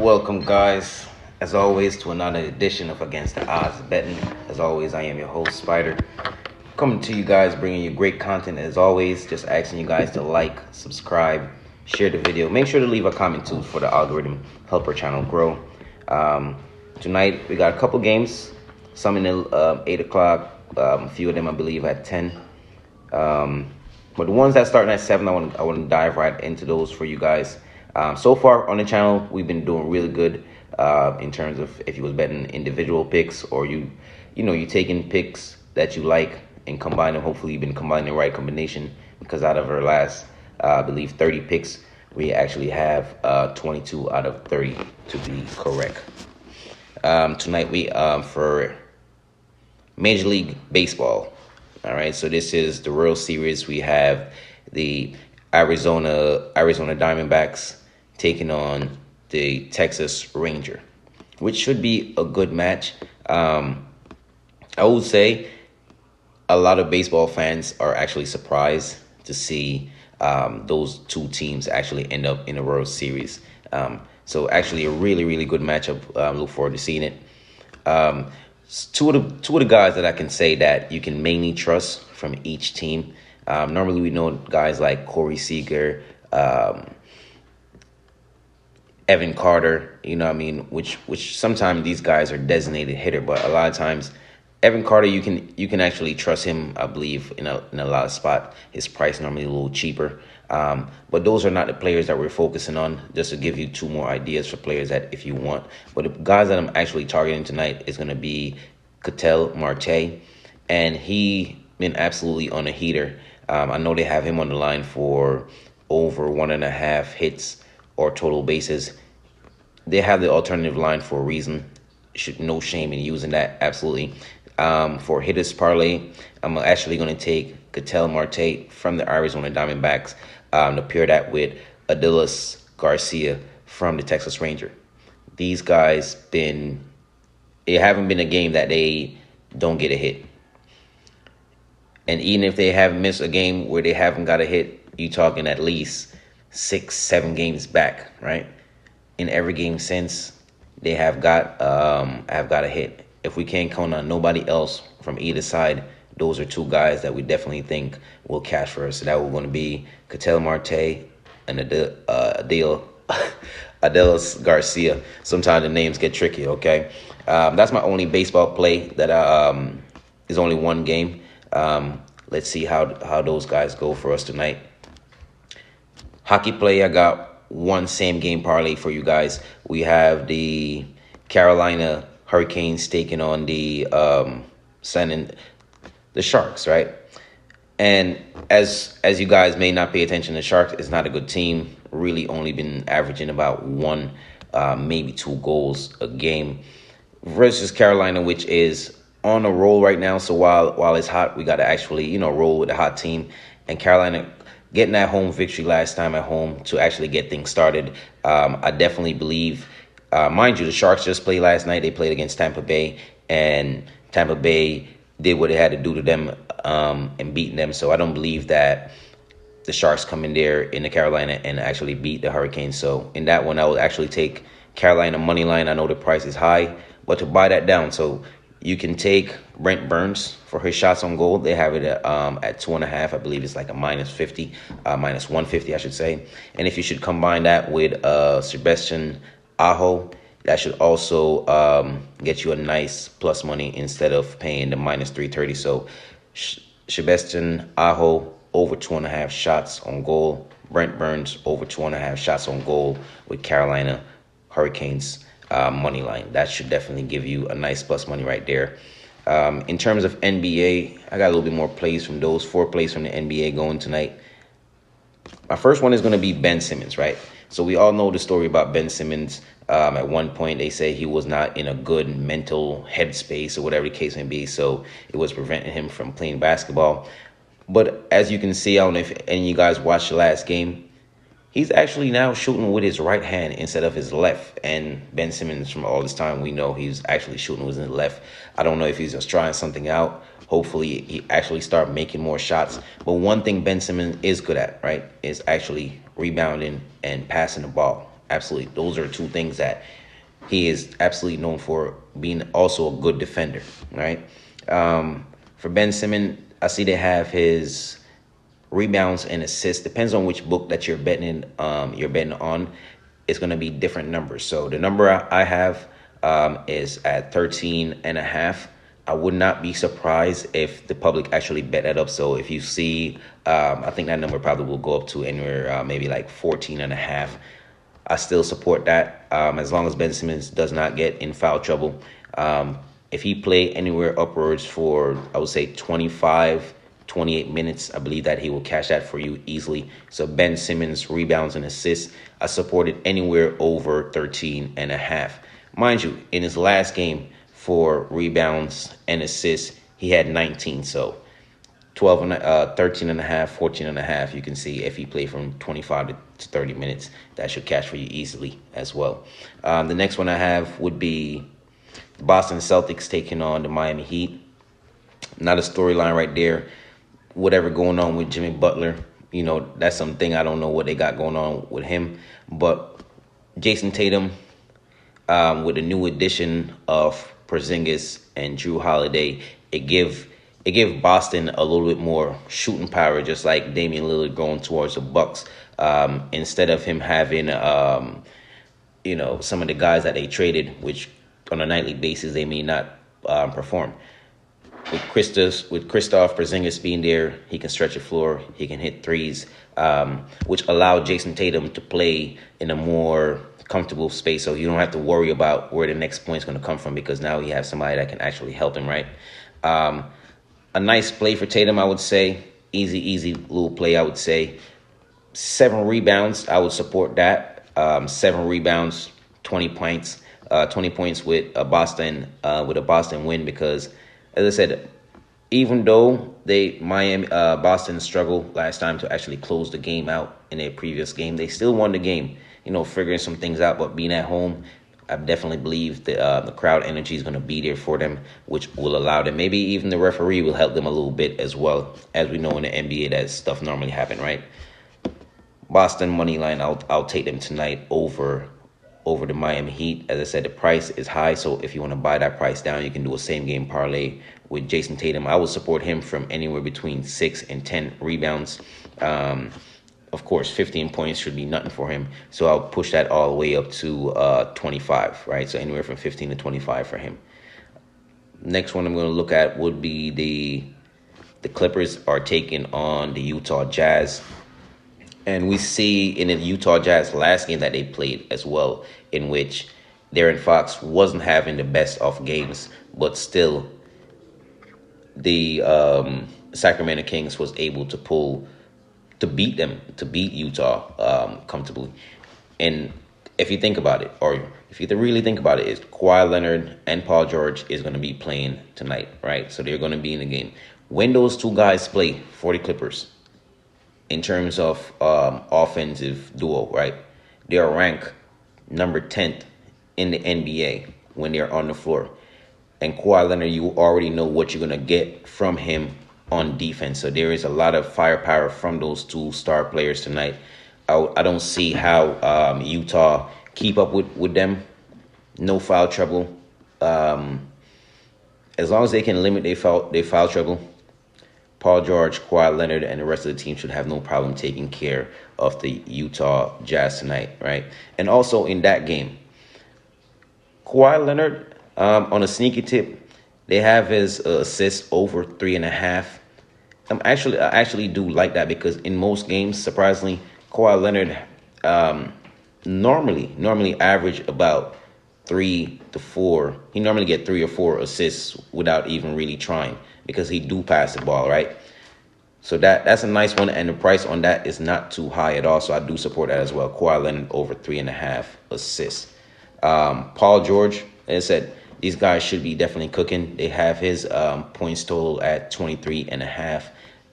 Welcome, guys, as always, to another edition of Against the Odds Betting. As always, I am your host, Spider, coming to you guys, bringing you great content. As always, just asking you guys to like, subscribe, share the video. Make sure to leave a comment too for the algorithm, help our channel grow. Tonight we got a couple games, some in the 8 o'clock, a few of them I believe at 10. But the ones that starting at 7, I want to dive right into those for you guys. So far on the channel, we've been doing really good in terms of if you was betting individual picks or you taking picks that you like and combine them. Hopefully you've been combining the right combination, because out of our last, I believe 30 picks, we actually have 22 out of 30 to be correct. Tonight we for Major League Baseball. All right, so this is the World Series. We have the Arizona Diamondbacks taking on the Texas Ranger, which should be a good match. I would say a lot of baseball fans are actually surprised to see those two teams actually end up in the World Series. So actually a really, really good matchup. Look forward to seeing it. Two of the guys that I can say that you can mainly trust from each team. Normally we know guys like Corey Seager, Evan Carter, which sometimes these guys are designated hitter, but a lot of times Evan Carter, you can actually trust him, I believe, in a lot of spot. His price normally a little cheaper. But those are not the players that we're focusing on, just to give you two more ideas for players that if you want. But the guys that I'm actually targeting tonight is going to be Ketel Marte, and he been absolutely on a heater. I know they have him on the line for over 1.5 hits or total bases. They have the alternative line for a reason. No shame in using that, absolutely. For hitters parlay, I'm actually going to take Ketel Marte from the Arizona Diamondbacks to pair that with Adolis Garcia from the Texas Ranger. These guys it haven't been a game that they don't get a hit. And even if they have missed a game where they haven't got a hit, you're talking at least 6-7 games back, right? In every game since, they have got a hit. If we can't count on nobody else from either side, those are two guys that we definitely think will cash for us. So that we're going to be Ketel Marte and Adolis Garcia. Sometimes the names get tricky, okay? That's my only baseball play that is only one game. Let's see how those guys go for us tonight. Hockey play, I got one same game parlay for you guys. We have the Carolina Hurricanes taking on the Sharks, right? And as you guys may not pay attention, the Sharks is not a good team. Really only been averaging about 1, maybe 2 goals a game, versus Carolina, which is on a roll right now. So while it's hot, we got to actually roll with the hot team. And Carolina getting that home victory last time at home to actually get things started. I definitely believe, mind you, the Sharks just played last night. They played against Tampa Bay, and Tampa Bay did what it had to do to them and beating them. So I don't believe that the Sharks come in there in the Carolina and actually beat the Hurricanes. So in that one, I would actually take Carolina money line. I know the price is high, but to buy that down, so you can take Brent Burns for his shots on goal. They have it at 2.5. I believe it's like a -50, -150, I should say. And if you should combine that with Sebastian Aho, that should also get you a nice plus money instead of paying the -330. So Sebastian Aho over 2.5 shots on goal. Brent Burns over 2.5 shots on goal with Carolina Hurricanes money line. That should definitely give you a nice plus money right there. In terms of NBA, I got a little bit more plays from those 4 plays from the NBA going tonight. My first one is going to be Ben Simmons, right? So we all know the story about Ben Simmons. At one point, they say he was not in a good mental headspace or whatever the case may be, so it was preventing him from playing basketball. But as you can see, I don't know if any of you guys watched the last game, he's actually now shooting with his right hand instead of his left. And Ben Simmons, from all this time, we know he's actually shooting with his left. I don't know if he's just trying something out. Hopefully, he actually start making more shots. But one thing Ben Simmons is good at, right, is actually rebounding and passing the ball. Absolutely. Those are two things that he is absolutely known for, being also a good defender, right? For Ben Simmons, I see they have his rebounds and assists. Depends on which book that you're betting. You're betting on. It's going to be different numbers. So the number I have is at 13.5. I would not be surprised if the public actually bet that up. So if you see, I think that number probably will go up to anywhere maybe like 14.5. I still support that as long as Ben Simmons does not get in foul trouble. If he play anywhere upwards for, I would say, 25, 28 minutes, I believe that he will cash that for you easily. So Ben Simmons rebounds and assists, I supported anywhere over 13.5. Mind you, in his last game for rebounds and assists, he had 19. So 13.5, 14.5. You can see if he played from 25 to 30 minutes, that should cash for you easily as well. The next one I have would be the Boston Celtics taking on the Miami Heat. Not a storyline right there. Whatever going on with Jimmy Butler, that's something I don't know what they got going on with him. But Jason Tatum, with the new addition of Porzingis and Drew Holiday, it give Boston a little bit more shooting power, just like Damian Lillard going towards the Bucks. Instead of him having, some of the guys that they traded, which on a nightly basis they may not perform. With Kristaps Porzingis being there, he can stretch the floor, he can hit threes, which allowed Jason Tatum to play in a more comfortable space, so you don't have to worry about where the next point is going to come from, because now you have somebody that can actually help him, right? A nice play for Tatum, I would say. Easy little play, I would say. 7 rebounds, I would support that. 7 rebounds, 20 points. 20 points with a Boston win, because, as I said, even though Boston struggled last time to actually close the game out in their previous game, they still won the game. Figuring some things out, but being at home, I definitely believe the crowd energy is going to be there for them, which will allow them. Maybe even the referee will help them a little bit as well. As we know in the NBA, that stuff normally happen, right? Boston money line, I'll take them tonight over the Miami Heat. As I said, the price is high, so if you want to buy that price down, you can do a same game parlay with Jason Tatum. I would support him from anywhere between 6 and 10 rebounds. Of course, 15 points should be nothing for him. So I'll push that all the way up to 25, right? So anywhere from 15 to 25 for him. Next one I'm going to look at would be the Clippers are taking on the Utah Jazz. And we see in the Utah Jazz last game that they played as well, in which De'Aaron Fox wasn't having the best of games, but still the Sacramento Kings was able to beat Utah comfortably. And if you think about it, or if you really think about it, is Kawhi Leonard and Paul George is going to be playing tonight, right? So they're going to be in the game. When those two guys play for the Clippers, in terms of offensive duo, right, they are ranked number 10th in the NBA when they're on the floor. And Kawhi Leonard, you already know what you're going to get from him on defense. So there is a lot of firepower from those two star players tonight. I don't see how Utah keep up with them. No foul trouble. As long as they can limit their foul trouble, Paul George, Kawhi Leonard, and the rest of the team should have no problem taking care of the Utah Jazz tonight, right? And also in that game, Kawhi Leonard, on a sneaky tip, they have his assists over 3.5. I actually do like that, because in most games, surprisingly, Kawhi Leonard normally average about 3 to 4. He normally get 3 or 4 assists without even really trying, because he do pass the ball, right? So that's a nice one, and the price on that is not too high at all. So I do support that as well. Kawhi Leonard over 3.5 assists. Paul George, as I said, these guys should be definitely cooking. They have his points total at 23.5.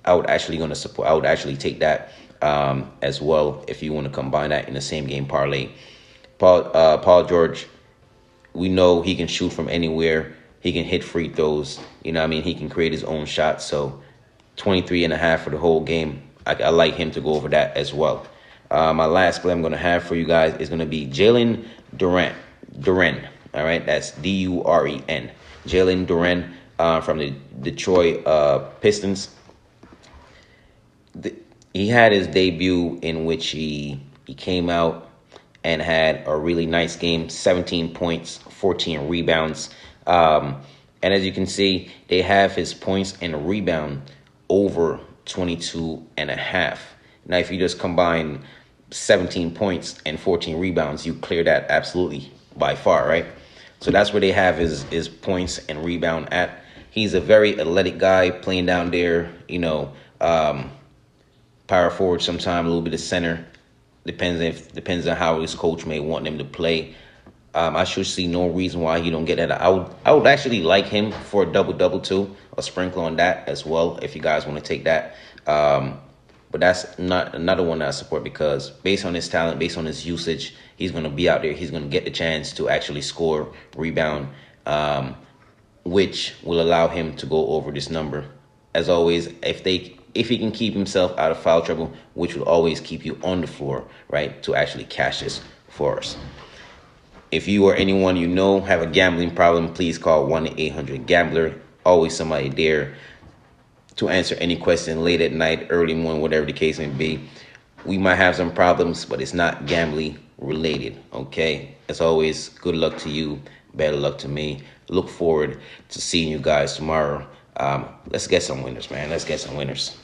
I would actually take that as well if you want to combine that in the same game parlay. Paul George, we know he can shoot from anywhere. He can hit free throws. He can create his own shots. So 23.5 for the whole game. I like him to go over that as well. My last play I'm going to have for you guys is going to be Jalen Duren. All right, that's Duren. Jalen Duren from the Detroit Pistons. He had his debut in which he came out and had a really nice game, 17 points, 14 rebounds. And as you can see, they have his points and rebound over 22 and a half. Now, if you just combine 17 points and 14 rebounds, you clear that absolutely by far, right? So that's where they have his points and rebound at. He's a very athletic guy playing down there, power forward sometime, a little bit of center. Depends on how his coach may want him to play. I should see no reason why he don't get that. I would actually like him for a double too, a sprinkle on that as well if you guys want to take that. But that's not another one that I support because based on his talent, based on his usage, he's going to be out there. He's going to get the chance to actually score, rebound, which will allow him to go over this number. As always, if he can keep himself out of foul trouble, which will always keep you on the floor, right, to actually cash this for us. If you or anyone you know have a gambling problem, please call 1-800-GAMBLER. Always somebody there to answer any question late at night, early morning, whatever the case may be. We might have some problems, but it's not gambling related, okay? As always, good luck to you, better luck to me. Look forward to seeing you guys tomorrow. Let's get some winners, man. Let's get some winners.